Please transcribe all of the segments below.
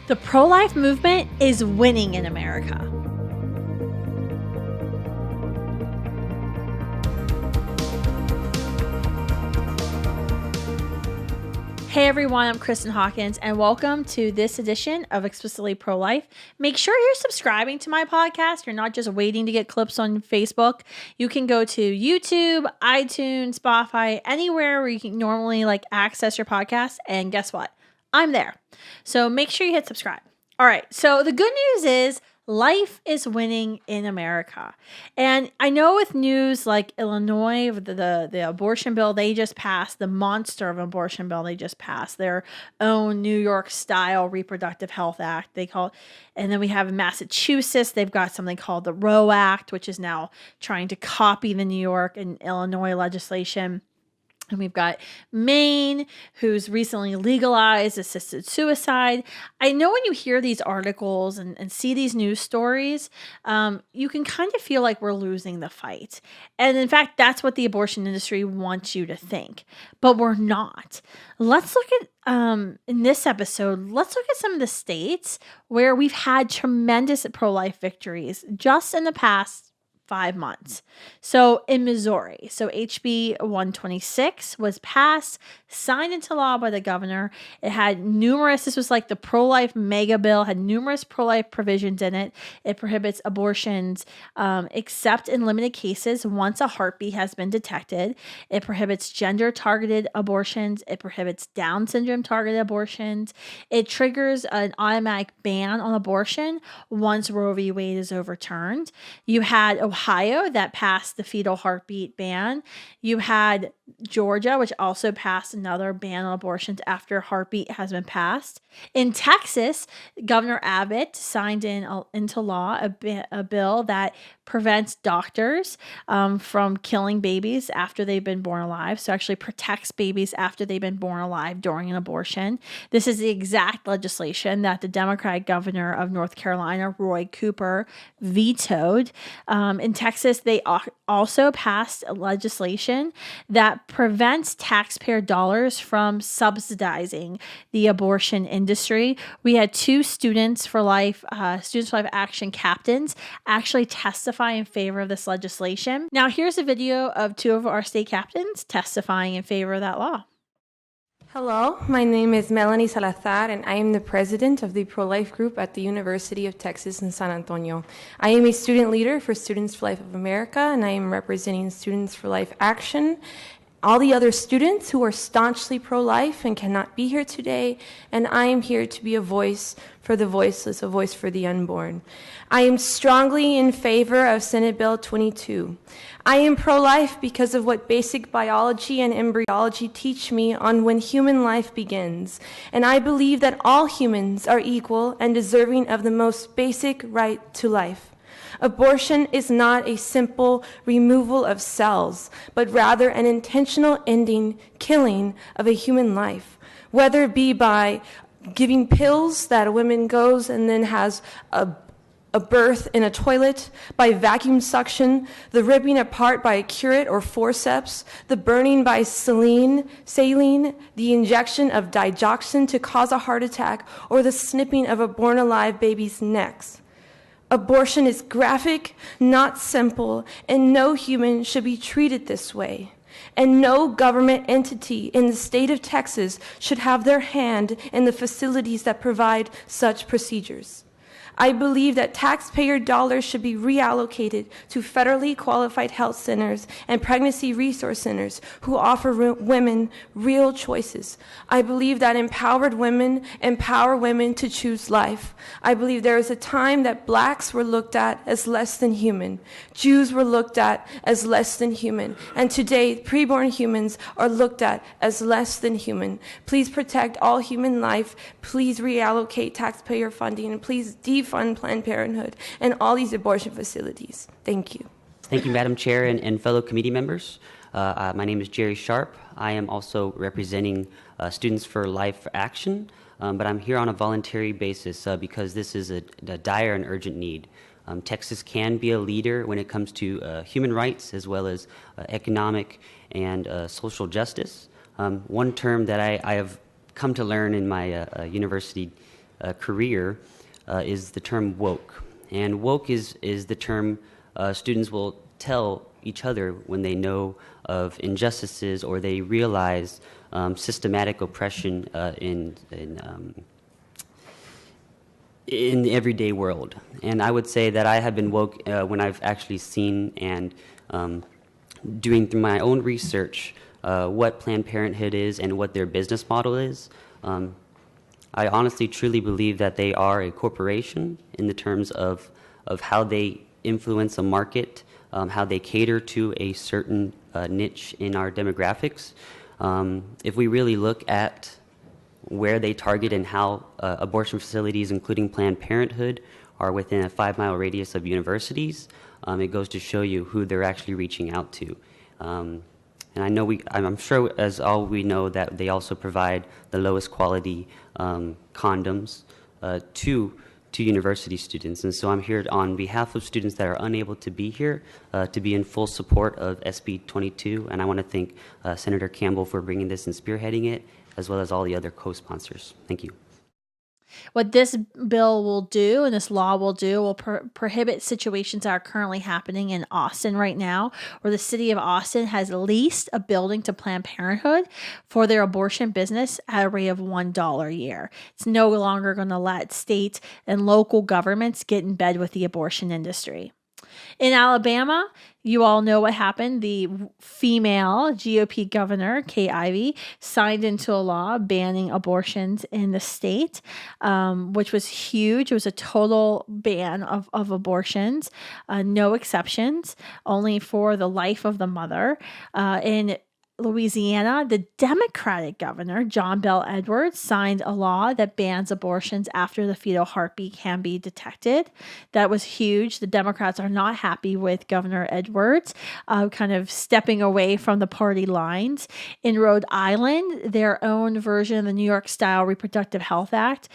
The pro-life movement is winning in America. Hey everyone, I'm Kristen Hawkins, and welcome to this edition of Explicitly Pro-Life. Make sure you're subscribing to my podcast. You're not just waiting to get clips on Facebook. You can go to YouTube, iTunes, Spotify, anywhere where you can normally access your podcast, and guess what? I'm there. So make sure you hit subscribe. All right, so the good news is life is winning in America. And I know with news like Illinois, the abortion bill they just passed, the monster of abortion bill they just passed, their own New York style reproductive health act, they call it. And then we have Massachusetts, they've got something called the Roe Act, which is now trying to copy the New York and Illinois legislation. And we've got Maine, who's recently legalized assisted suicide. I know when you hear these articles and see these news stories, you can kind of feel like we're losing the fight. And in fact, that's what the abortion industry wants you to think. But we're not. Let's look at, in this episode, let's look at some of the states where we've had tremendous pro-life victories just in the past 5 months. So in Missouri, HB 126 was passed, signed into law by the governor. It had this was like the pro-life mega bill, had numerous pro-life provisions in it. It prohibits abortions except in limited cases once a heartbeat has been detected. It prohibits gender-targeted abortions. It prohibits Down syndrome-targeted abortions. It triggers an automatic ban on abortion once Roe v. Wade is overturned. You had Ohio that passed the fetal heartbeat ban. You had Georgia, which also passed another ban on abortions after heartbeat has been passed. In Texas, Governor Abbott signed into law a bill that prevents doctors from killing babies after they've been born alive. So actually protects babies after they've been born alive during an abortion. This is the exact legislation that the Democratic governor of North Carolina, Roy Cooper, vetoed. In Texas, they also passed legislation that prevents taxpayer dollars from subsidizing the abortion industry. We had two Students for Life Action captains actually testify in favor of this legislation. Now, here's a video of two of our state captains testifying in favor of that law. Hello, my name is Melanie Salazar, and I am the president of the pro-life group at the University of Texas in San Antonio. I am a student leader for Students for Life of America, and I am representing Students for Life Action, all the other students who are staunchly pro-life and cannot be here today, and I am here to be a voice for the voiceless, a voice for the unborn. I am strongly in favor of Senate Bill 22. I am pro-life because of what basic biology and embryology teach me on when human life begins, and I believe that all humans are equal and deserving of the most basic right to life. Abortion is not a simple removal of cells, but rather an intentional killing of a human life, whether it be by giving pills that a woman goes and then has a birth in a toilet, by vacuum suction, the ripping apart by a curette or forceps, the burning by saline, the injection of digoxin to cause a heart attack, or the snipping of a born-alive baby's necks. Abortion is graphic, not simple, and no human should be treated this way. And no government entity in the state of Texas should have their hand in the facilities that provide such procedures. I believe that taxpayer dollars should be reallocated to federally qualified health centers and pregnancy resource centers who offer women real choices. I believe that empowered women empower women to choose life. I believe there was a time that blacks were looked at as less than human. Jews were looked at as less than human. And today, preborn humans are looked at as less than human. Please protect all human life. Please reallocate taxpayer funding, and please defund Planned Parenthood and all these abortion facilities. Thank you. Thank you, Madam Chair and fellow committee members. My name is Jerry Sharp. I am also representing Students for Life Action, but I'm here on a voluntary basis because this is a dire and urgent need. Texas can be a leader when it comes to human rights as well as economic and social justice. One term that I have come to learn in my university career is the term woke. And woke is the term students will tell each other when they know of injustices or they realize systematic oppression in the everyday world. And I would say that I have been woke when I've actually seen and doing through my own research what Planned Parenthood is and what their business model is. I honestly truly believe that they are a corporation in the terms of how they influence a market, how they cater to a certain niche in our demographics. If we really look at where they target and how abortion facilities, including Planned Parenthood, are within a 5-mile radius of universities, it goes to show you who they're actually reaching out to. And I'm sure as all we know that they also provide the lowest quality condoms to university students. And so I'm here on behalf of students that are unable to be here to be in full support of SB 22. And I want to thank Senator Campbell for bringing this and spearheading it, as well as all the other co-sponsors. Thank you. What this bill will do and this law will do will prohibit situations that are currently happening in Austin right now, where the city of Austin has leased a building to Planned Parenthood for their abortion business at a rate of $1 a year. It's no longer going to let state and local governments get in bed with the abortion industry. In Alabama, you all know what happened. The female GOP governor, Kay Ivey, signed into a law banning abortions in the state, which was huge. It was a total ban of abortions, no exceptions, only for the life of the mother. In Louisiana, the Democratic governor, John Bel Edwards, signed a law that bans abortions after the fetal heartbeat can be detected. That was huge. The Democrats are not happy with Governor Edwards, kind of stepping away from the party lines. In Rhode Island, their own version of the New York-style Reproductive Health Act,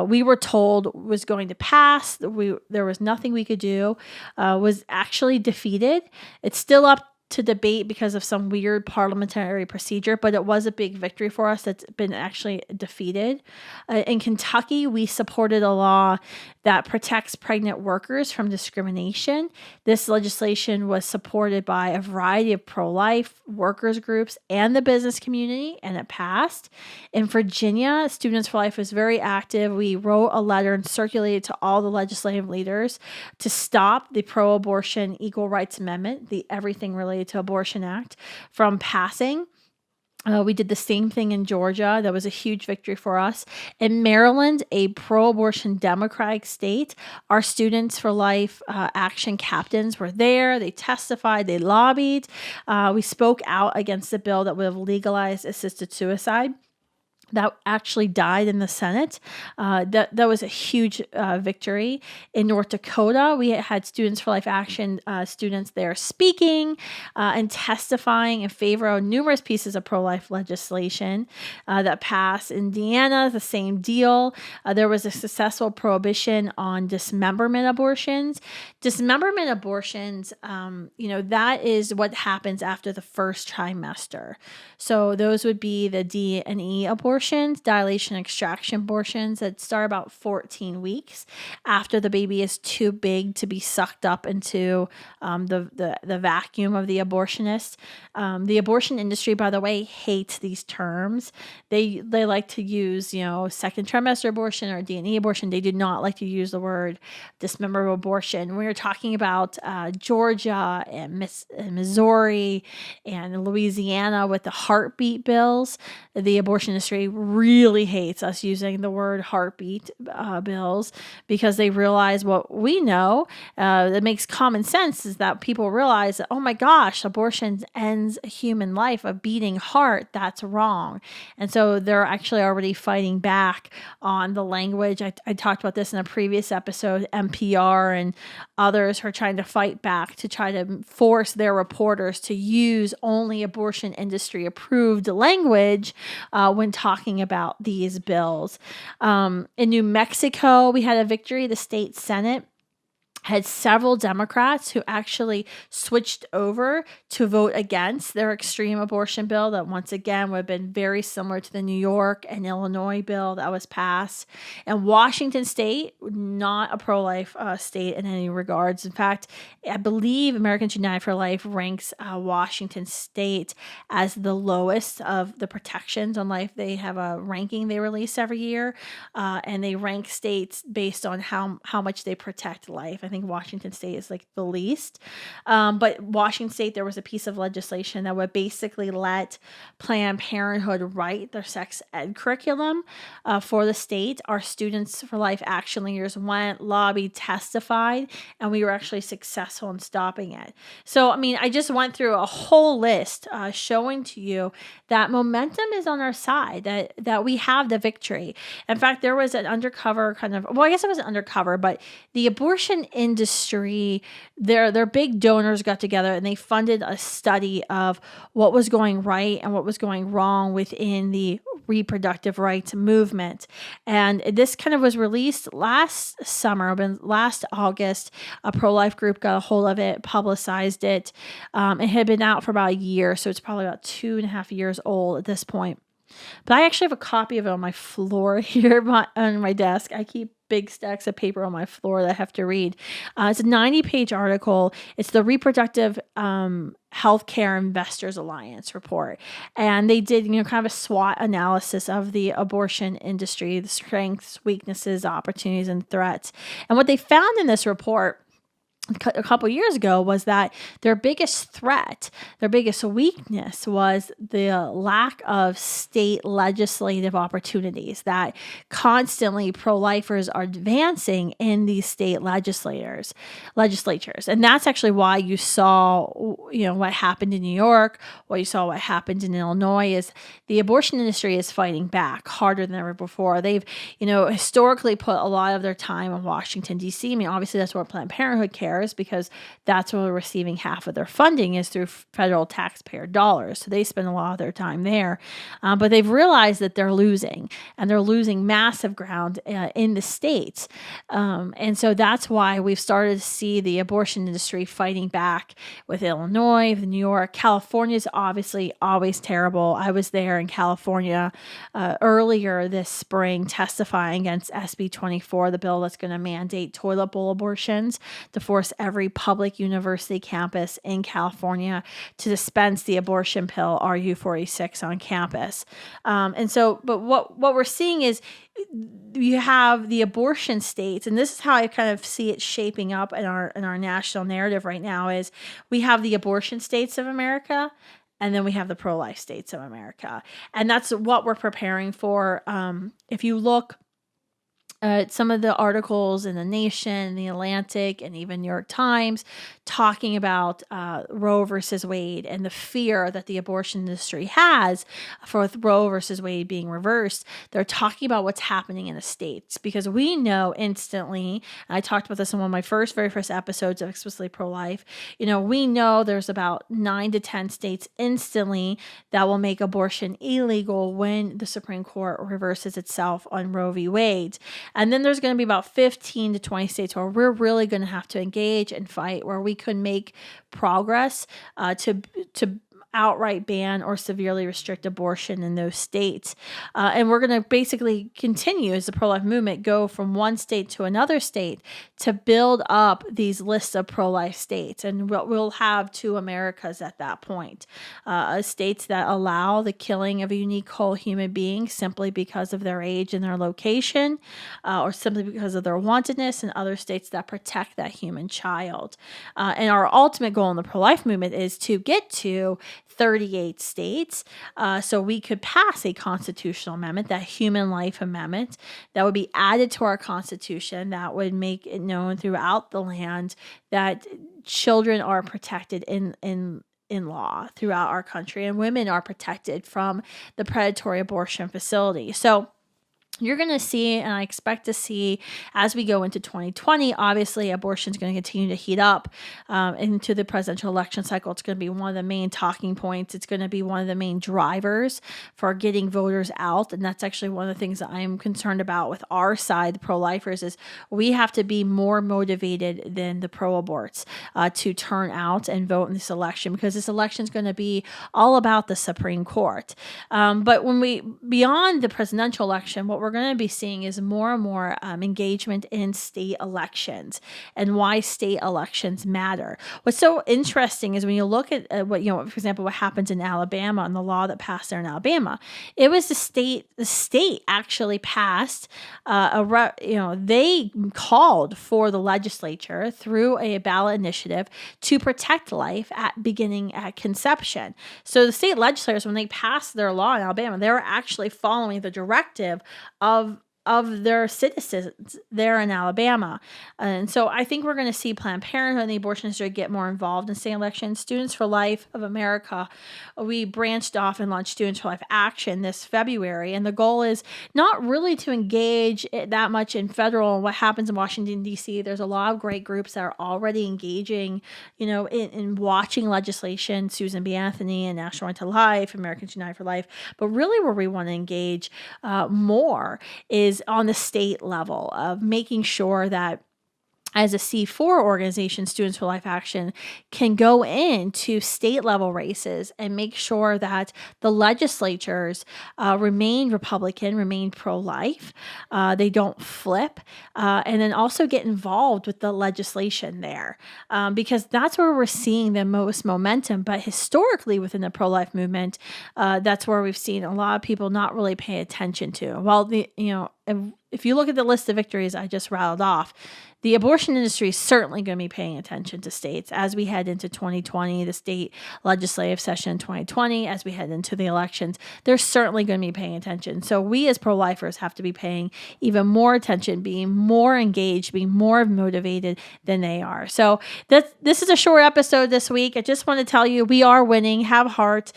we were told was going to pass. There was nothing we could do, was actually defeated. It's still up to debate because of some weird parliamentary procedure, but it was a big victory for us that's been actually defeated. In Kentucky, we supported a law that protects pregnant workers from discrimination. This legislation was supported by a variety of pro-life workers groups and the business community, and it passed. In Virginia, Students for Life was very active. We wrote a letter and circulated to all the legislative leaders to stop the pro-abortion Equal Rights Amendment, the Everything Related to Abortion Act, from passing. We did the same thing in Georgia. That was a huge victory for us. In Maryland, a pro-abortion Democratic state, our Students for Life action captains were there. They testified. They lobbied. We spoke out against the bill that would have legalized assisted suicide. That actually died in the Senate. That was a huge victory. In North Dakota, we had Students for Life Action students there speaking and testifying in favor of numerous pieces of pro-life legislation that passed. In Indiana, the same deal. There was a successful prohibition on dismemberment abortions. Dismemberment abortions, that is what happens after the first trimester. So those would be the D&E abortions, dilation extraction abortions that start about 14 weeks after the baby is too big to be sucked up into the vacuum of the abortionist. The abortion industry, by the way, hates these terms. They like to use, second trimester abortion or D&E abortion. They do not like to use the word dismemberment abortion. When you're talking about Georgia and Missouri and Louisiana with the heartbeat bills, the abortion industry really hates us using the word heartbeat bills because they realize what we know that makes common sense is that people realize that, oh my gosh, abortion ends a human life, a beating heart. That's wrong. And so they're actually already fighting back on the language. I talked about this in a previous episode. NPR and others are trying to fight back to try to force their reporters to use only abortion industry approved language when talking about these bills. In New Mexico, we had a victory. The state Senate had several Democrats who actually switched over to vote against their extreme abortion bill that once again would have been very similar to the New York and Illinois bill that was passed. And Washington State, not a pro-life state in any regards. In fact, I believe Americans United for Life ranks Washington State as the lowest of the protections on life. They have a ranking they release every year, and they rank states based on how much they protect life. I think Washington State is like the least. But Washington State, there was a piece of legislation that would basically let Planned Parenthood write their sex ed curriculum for the state. Our Students for Life action leaders went, lobbied, testified, and we were actually successful in stopping it. So, I mean, I just went through a whole list showing to you that momentum is on our side, that we have the victory. In fact, there was an undercover kind of, well, I guess it wasn't undercover, but the abortion industry, their big donors got together and they funded a study of what was going right and what was going wrong within the reproductive rights movement. And this kind of was released last summer, last August. A pro-life group got a hold of it, publicized it. It had been out for about a year, so it's probably about 2.5 years old at this point. But I actually have a copy of it on my floor here on my desk. I keep big stacks of paper on my floor that I have to read. It's a 90-page article. It's the Reproductive Healthcare Investors Alliance report. And they did, kind of a SWOT analysis of the abortion industry, the strengths, weaknesses, opportunities, and threats. And what they found in this report a couple years ago was that their biggest threat, their biggest weakness was the lack of state legislative opportunities, that constantly pro-lifers are advancing in these state legislatures. And that's actually why you saw, what happened in New York, what happened in Illinois is the abortion industry is fighting back harder than ever before. They've, historically put a lot of their time in Washington, D.C. I mean, obviously that's where Planned Parenthood cares, because that's where they're receiving half of their funding is through federal taxpayer dollars. So they spend a lot of their time there. But they've realized that they're losing, and they're losing massive ground in the states. And so that's why we've started to see the abortion industry fighting back with Illinois, with New York. California is obviously always terrible. I was there in California earlier this spring testifying against SB 24, the bill that's going to mandate toilet bowl abortions to force every public university campus in California to dispense the abortion pill RU46 on campus. But what we're seeing is you have the abortion states, and this is how I kind of see it shaping up in our national narrative right now, is we have the abortion states of America, and then we have the pro-life states of America. And that's what we're preparing for. If you look some of the articles in The Nation, The Atlantic, and even New York Times talking about Roe versus Wade and the fear that the abortion industry has for Roe versus Wade being reversed. They're talking about what's happening in the states, because we know instantly, and I talked about this in one of my very first episodes of Explicitly Pro-Life, we know there's about 9 to 10 states instantly that will make abortion illegal when the Supreme Court reverses itself on Roe v. Wade. And then there's going to be about 15 to 20 states where we're really going to have to engage and fight, where we could make progress to outright ban or severely restrict abortion in those states. And we're going to basically continue, as the pro-life movement, go from one state to another state to build up these lists of pro-life states. And we'll have 2 Americas at that point. States that allow the killing of a unique whole human being simply because of their age and their location, or simply because of their wantedness, and other states that protect that human child. And our ultimate goal in the pro-life movement is to get to 38 states, so we could pass a constitutional amendment, that human life amendment, that would be added to our Constitution, that would make it known throughout the land that children are protected in law throughout our country, and women are protected from the predatory abortion facility. So you're going to see, and I expect to see as we go into 2020, obviously abortion is going to continue to heat up into the presidential election cycle. It's going to be one of the main talking points. It's going to be one of the main drivers for getting voters out. And that's actually one of the things that I'm concerned about with our side, the pro-lifers, is we have to be more motivated than the pro-aborts to turn out and vote in this election, because this election is going to be all about the Supreme Court. But beyond the presidential election, what we're going to be seeing is more and more engagement in state elections and why state elections matter. What's so interesting is when you look at for example, what happens in Alabama and the law that passed there in Alabama, it was the state actually passed they called for the legislature through a ballot initiative to protect life beginning at conception. So the state legislators, when they passed their law in Alabama, they were actually following the directive of their citizens there in Alabama. And so I think we're going to see Planned Parenthood and the abortion industry get more involved in state elections. Students for Life of America, we branched off and launched Students for Life Action this February. And the goal is not really to engage that much in federal and what happens in Washington, D.C. There's a lot of great groups that are already engaging, in watching legislation, Susan B. Anthony and National Right to Life, Americans United for Life. But really where we want to engage more is on the state level of making sure that as a C4 organization, Students for Life Action can go into state level races and make sure that the legislatures remain Republican, remain pro-life, they don't flip, and then also get involved with the legislation there, because that's where we're seeing the most momentum. But historically within the pro-life movement, that's where we've seen a lot of people not really pay attention to. Well, if you look at the list of victories I just rattled off, the abortion industry is certainly going to be paying attention to states as we head into 2020, the state legislative session in 2020, as we head into the elections. They're certainly going to be paying attention. So we as pro-lifers have to be paying even more attention, being more engaged, being more motivated than they are. So this is a short episode this week. I just want to tell you we are winning. Have heart.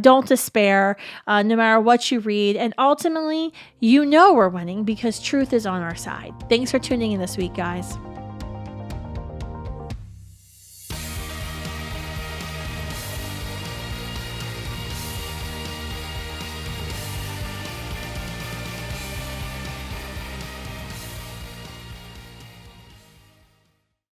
Don't despair, no matter what you read. And ultimately, we're winning because truth is on our side. Thanks for tuning in this week, guys.